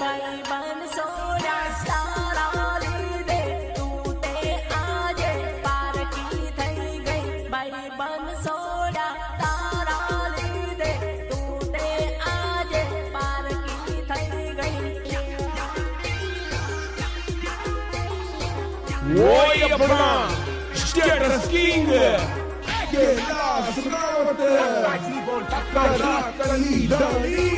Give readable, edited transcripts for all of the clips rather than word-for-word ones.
ભાઈ બન સોડા તારા લીધે તું તે આજે પારકી થઈ ગઈ ભાઈ બન સોડા તારા લીધે તું તે આજે પારકી થઈ ગઈ Oi, Abraham! Status King! Que las rautas! Caraca, dali!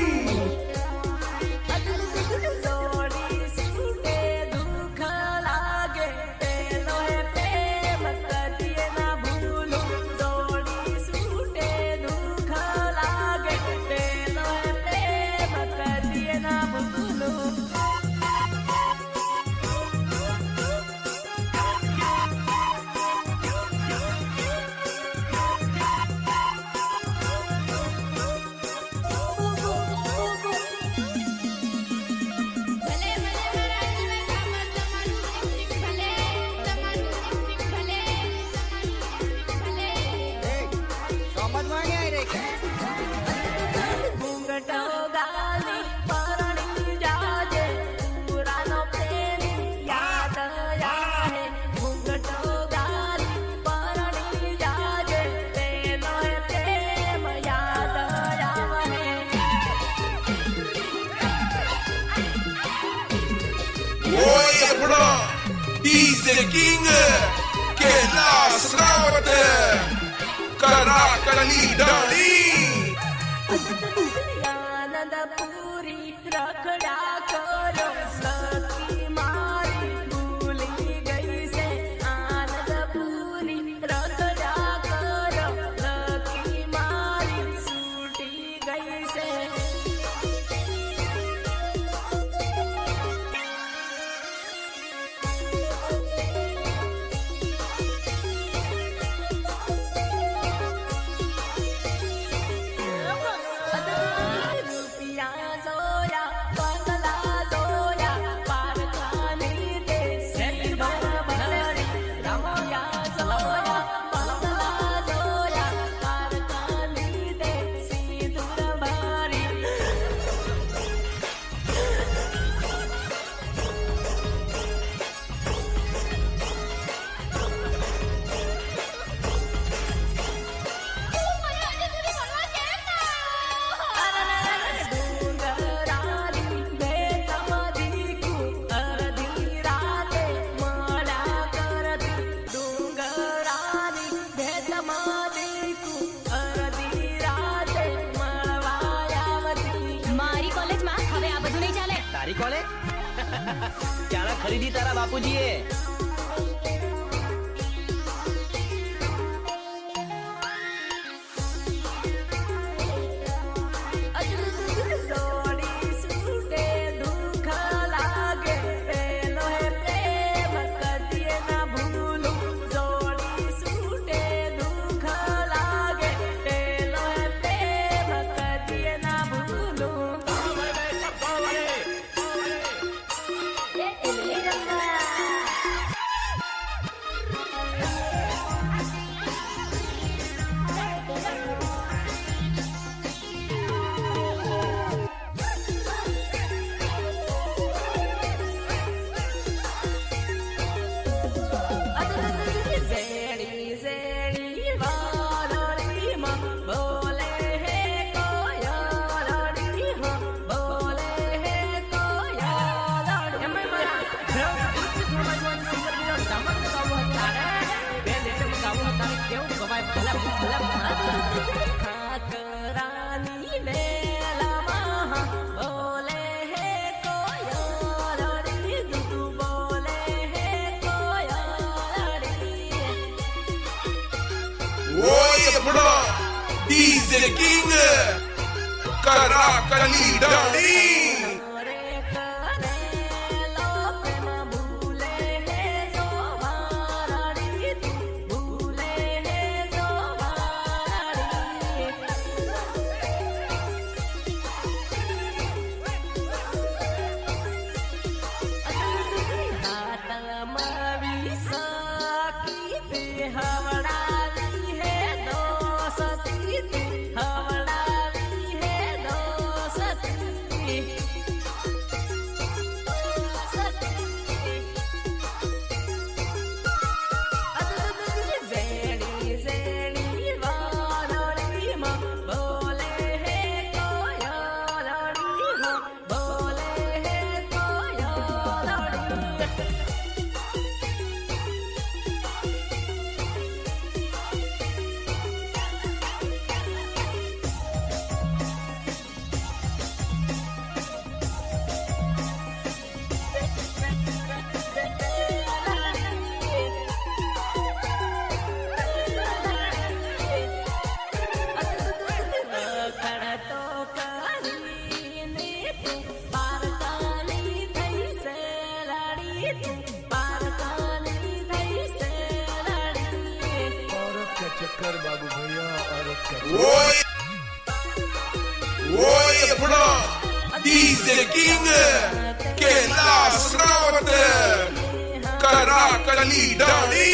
જોડી સૂટે દુઃખ લાગે પેલો હે પ્રેમ કદીએ ના ભૂલું જોડી સૂટે દુઃખ લાગે પેલો હે પ્રેમ કદીએ ના ભૂલું ઘૂંઘટો ગાલી પરણી જાજે પુરાનો પ્રેમ યાદ આવે ઘૂંઘટો ગાલી પરણી જાજે પેલો પ્રેમ યાદ આવે Oi, Abraham! DJ King! Que las rautas! Caraca, dali! આનંદપુરી રખડા કરો સખી મારી ભૂલી ગઈ છે આનંદપુરી રખડા કરો સખી મારી છૂટી ગઈ છે રૂપિયા જોયા બંગલા જોયા પારખાની તે સેલી ભરભરી રમયા જોયા બંગલા જોયા પારખાની તે સિંદૂર ભરી ડુંગરાની ભેટમાંથી અડધી રાતે મળ્યા કરતી ડુંગરાની ભેટમાંથી અડધી રાતે મળવા આવતી મારી કોલેજમાં હવે આ બધું નહીં ચાલે. તારી કોલેજ ક્યાં ખરીદી તારા બાપુજીએ? જોડી સૂટે દુઃખ લાગે પેલો હે પ્રેમ કદીએ ના ભૂલું જોડી સૂટે દુઃખ લાગે પેલો હે પ્રેમ કદીએ ના ભૂલું ઝેડી ઝેડી વાદળીમાં બોલે હે કોયલડીમાં બોલે હે કોયલડી એમ ખાકરાની વેલામાં બોલે હે કોયલડી દૂધ બોલે હે કોયલડી Oi, Abraham! DJ King! Caraca, dali! રે કરેલો પ્રેમ ભૂલે હે જોવારડી ભૂલે હે જોવારડી હાથમાં વિસકી તે હવડાવી હે દોસતી તે હવડાવી હે દોસતી अपना DJ King कैलाश रावत करा कली डाली